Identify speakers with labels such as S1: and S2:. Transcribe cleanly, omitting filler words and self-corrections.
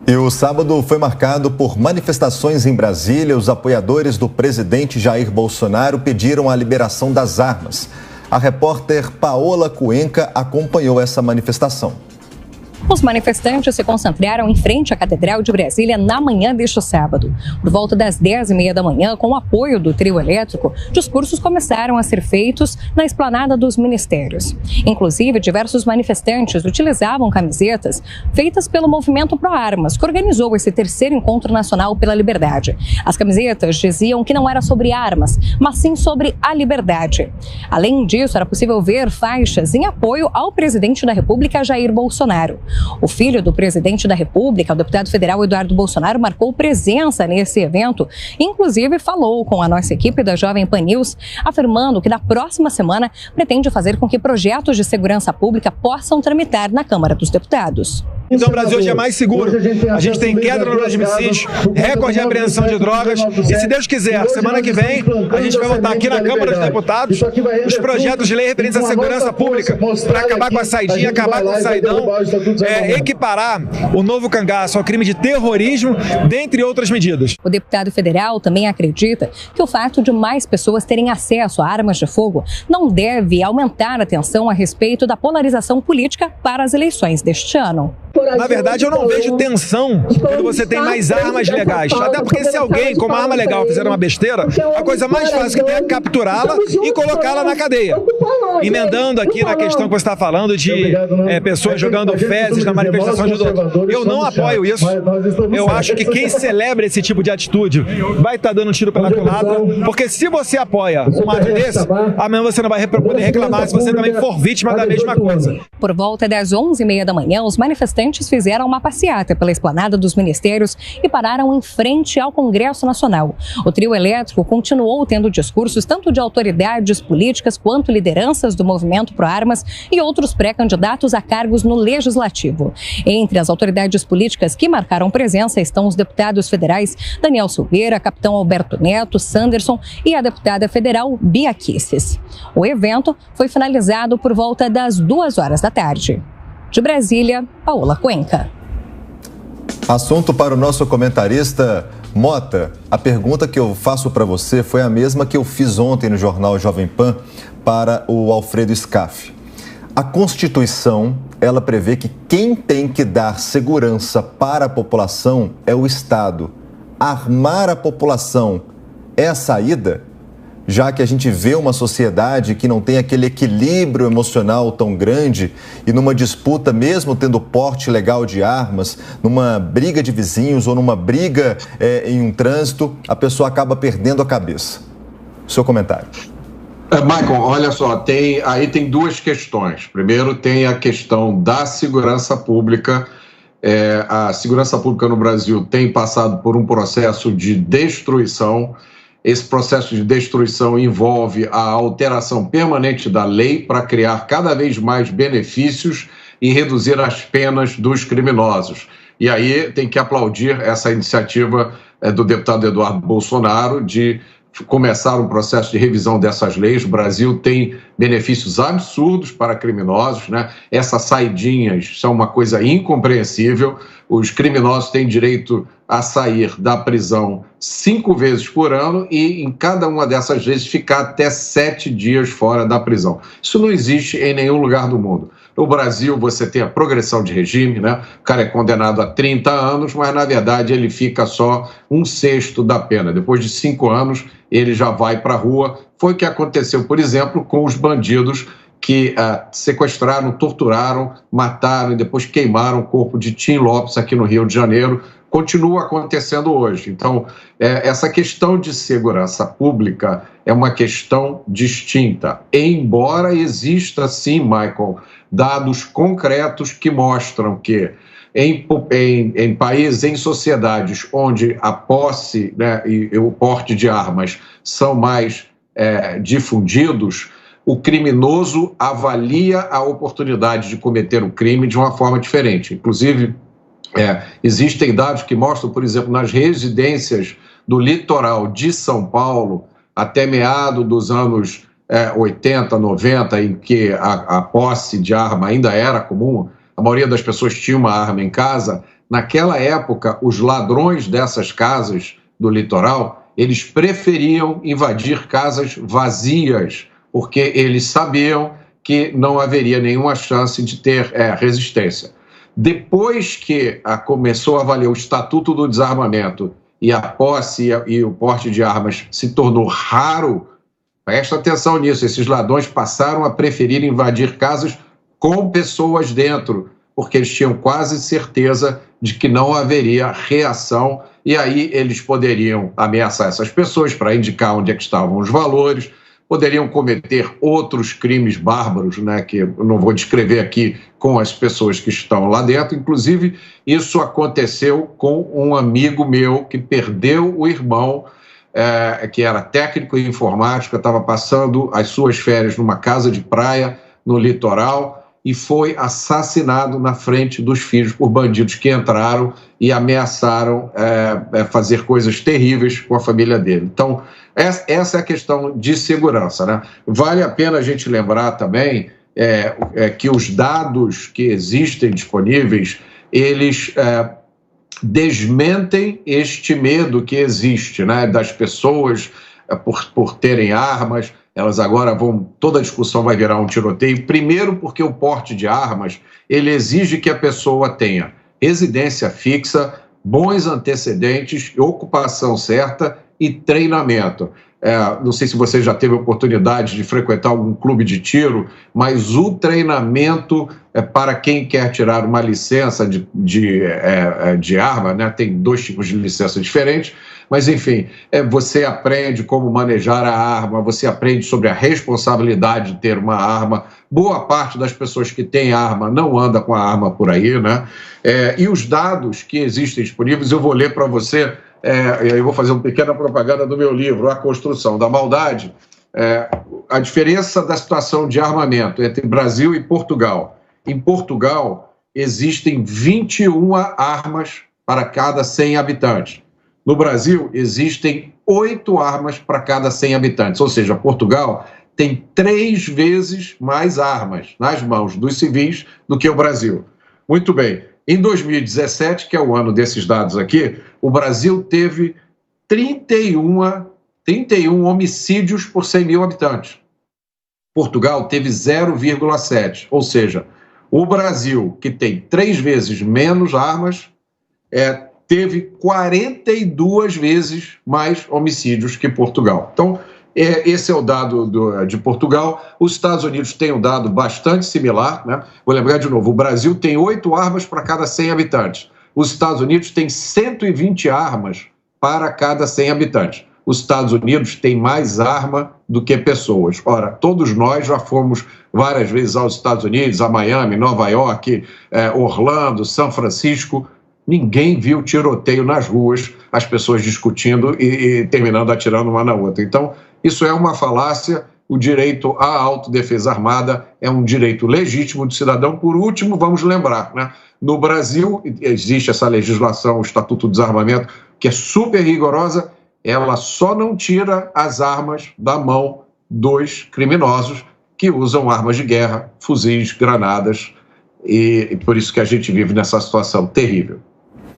S1: E o sábado foi marcado por manifestações em Brasília. Os apoiadores do presidente Jair Bolsonaro pediram a liberação das armas. A repórter Paola Cuenca acompanhou essa manifestação.
S2: Os manifestantes se concentraram em frente à Catedral de Brasília na manhã deste sábado. Por volta das 10h30 da manhã, com o apoio do trio elétrico, discursos começaram a ser feitos na esplanada dos ministérios. Inclusive, diversos manifestantes utilizavam camisetas feitas pelo Movimento Pro Armas, que organizou esse terceiro encontro nacional pela liberdade. As camisetas diziam que não era sobre armas, mas sim sobre a liberdade. Além disso, era possível ver faixas em apoio ao presidente da República, Jair Bolsonaro. O filho do presidente da República, o deputado federal Eduardo Bolsonaro, marcou presença nesse evento e, inclusive, falou com a nossa equipe da Jovem Pan News, afirmando que na próxima semana pretende fazer com que projetos de segurança pública possam tramitar na Câmara dos Deputados.
S3: Então o Brasil hoje é mais seguro. A gente tem queda no número de homicídios, recorde de apreensão de drogas. E se Deus quiser, semana que vem, a gente vai votar aqui na Câmara dos Deputados os projetos de lei referentes à segurança pública para acabar com a saidinha, acabar com o saidão, equiparar o novo cangaço ao crime de terrorismo, dentre outras medidas.
S2: O deputado federal também acredita que o fato de mais pessoas terem acesso a armas de fogo não deve aumentar a tensão a respeito da polarização política para as eleições deste ano.
S3: Na verdade, eu não vejo tensão quando você tem mais armas legais. Até porque se alguém com uma arma legal fizer uma besteira, a coisa mais fácil que tem é capturá-la e colocá-la na cadeia. Emendando aqui na questão que você está falando de pessoas jogando fezes na manifestação de outro. Eu não apoio isso. Eu acho que quem celebra esse tipo de atitude vai estar dando um tiro pela culatra, porque se você apoia um ato desse, amanhã você não vai poder reclamar se você também for vítima da mesma coisa.
S2: Por volta das 11h30 da manhã, os manifestantes fizeram uma passeata pela esplanada dos ministérios e pararam em frente ao Congresso Nacional. O trio elétrico continuou tendo discursos tanto de autoridades políticas quanto lideranças do Movimento Pro Armas e outros pré-candidatos a cargos no Legislativo. Entre as autoridades políticas que marcaram presença estão os deputados federais Daniel Silveira, capitão Alberto Neto, Sanderson e a deputada federal Bia Kicis. O evento foi finalizado por volta das 2h da tarde. De Brasília, Paola Cuenca.
S1: Assunto para o nosso comentarista Mota. A pergunta que eu faço para você foi a mesma que eu fiz ontem no jornal Jovem Pan para o Alfredo Scaff. A Constituição, ela prevê que quem tem que dar segurança para a população é o Estado. Armar a população é a saída? Já que a gente vê uma sociedade que não tem aquele equilíbrio emocional tão grande e numa disputa, mesmo tendo porte legal de armas, numa briga de vizinhos ou numa briga em um trânsito, a pessoa acaba perdendo a cabeça. Seu comentário.
S4: Michael, olha só, aí tem duas questões. Primeiro tem a questão da segurança pública. A segurança pública no Brasil tem passado por um processo de destruição. Esse processo de destruição envolve a alteração permanente da lei para criar cada vez mais benefícios e reduzir as penas dos criminosos. E aí tem que aplaudir essa iniciativa do deputado Eduardo Bolsonaro de começar um processo de revisão dessas leis. O Brasil tem benefícios absurdos para criminosos, né? Essas saidinhas são uma coisa incompreensível. Os criminosos têm direito a sair da prisão 5 vezes por ano e em cada uma dessas vezes ficar até 7 dias fora da prisão. Isso não existe em nenhum lugar do mundo. No Brasil, você tem a progressão de regime, né? O cara é condenado a 30 anos, mas, na verdade, ele fica só 1/6 da pena. Depois de 5 anos, ele já vai para a rua. Foi o que aconteceu, por exemplo, com os bandidos que sequestraram, torturaram, mataram e depois queimaram o corpo de Tim Lopes aqui no Rio de Janeiro. Continua acontecendo hoje. Então, essa questão de segurança pública é uma questão distinta. Embora exista, sim, Michael, dados concretos que mostram que em países, em sociedades onde a posse, né, e o porte de armas são mais difundidos, o criminoso avalia a oportunidade de cometer o crime de uma forma diferente. Inclusive, existem dados que mostram, por exemplo, nas residências do litoral de São Paulo, até meado dos anos 80, 90, em que a posse de arma ainda era comum, a maioria das pessoas tinha uma arma em casa, naquela época, os ladrões dessas casas do litoral, eles preferiam invadir casas vazias, porque eles sabiam que não haveria nenhuma chance de ter resistência. Depois que começou a valer o Estatuto do Desarmamento e a posse e o porte de armas se tornou raro, presta atenção nisso, esses ladrões passaram a preferir invadir casas com pessoas dentro, porque eles tinham quase certeza de que não haveria reação, e aí eles poderiam ameaçar essas pessoas para indicar onde é que estavam os valores, poderiam cometer outros crimes bárbaros, né, que eu não vou descrever aqui com as pessoas que estão lá dentro. Inclusive, isso aconteceu com um amigo meu que perdeu o irmão, que era técnico em informática, estava passando as suas férias numa casa de praia no litoral e foi assassinado na frente dos filhos por bandidos que entraram e ameaçaram fazer coisas terríveis com a família dele. Então, essa é a questão de segurança, né? Vale a pena a gente lembrar também que os dados que existem disponíveis, eles desmentem este medo que existe, né, das pessoas por terem armas. Elas agora toda a discussão vai virar um tiroteio, primeiro porque o porte de armas, ele exige que a pessoa tenha residência fixa, bons antecedentes, ocupação certa e treinamento. Não sei se você já teve a oportunidade de frequentar algum clube de tiro, mas o treinamento para quem quer tirar uma licença de arma, né? Tem 2 tipos de licença diferentes, mas enfim, você aprende como manejar a arma, você aprende sobre a responsabilidade de ter uma arma. Boa parte das pessoas que têm arma não anda com a arma por aí, né? E os dados que existem disponíveis, eu vou ler para você. Eu vou fazer uma pequena propaganda do meu livro, A Construção da Maldade, a diferença da situação de armamento entre Brasil e Portugal. Em Portugal, existem 21 armas para cada 100 habitantes. No Brasil, existem 8 armas para cada 100 habitantes, ou seja, Portugal tem 3 vezes mais armas nas mãos dos civis do que o Brasil. Muito bem. Em 2017, que é o ano desses dados aqui, o Brasil teve 31 homicídios por 100 mil habitantes. Portugal teve 0,7. Ou seja, o Brasil, que tem 3 vezes menos armas, teve 42 vezes mais homicídios que Portugal. Então, esse é o dado de Portugal. Os Estados Unidos têm um dado bastante similar, né? Vou lembrar de novo, o Brasil tem 8 armas para cada 100 habitantes. Os Estados Unidos têm 120 armas para cada 100 habitantes. Os Estados Unidos têm mais arma do que pessoas. Ora, todos nós já fomos várias vezes aos Estados Unidos, a Miami, Nova York, Orlando, São Francisco. Ninguém viu tiroteio nas ruas, as pessoas discutindo e terminando atirando uma na outra. Então, isso é uma falácia. O direito à autodefesa armada é um direito legítimo do cidadão. Por último, vamos lembrar, né? No Brasil, existe essa legislação, o Estatuto do Desarmamento, que é super rigorosa. Ela só não tira as armas da mão dos criminosos que usam armas de guerra, fuzis, granadas, e por isso que a gente vive nessa situação terrível.